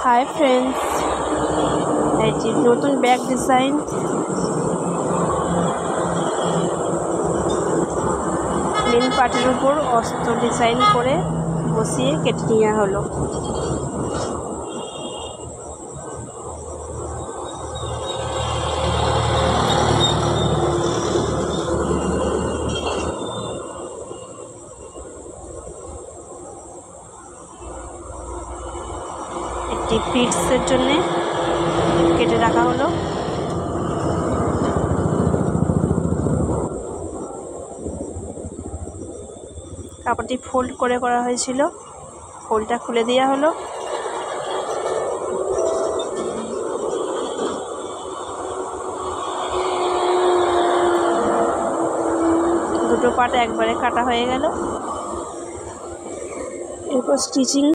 Hi friends, এই যে নতুন ব্যাগ ডিজাইন। মেন পার্টের উপর অস্ত্র ডিজাইন করে বসিয়ে কেটে নেওয়া হলো। একটি পিটসের জন্য কেটে রাখা হলো। কাপড়টি ফোল্ড করে করা হয়েছিল, ফোল্ডটা খুলে দেওয়া হলো। দুটো পার্ট একবারে কাটা হয়ে গেল। এরপর স্টিচিং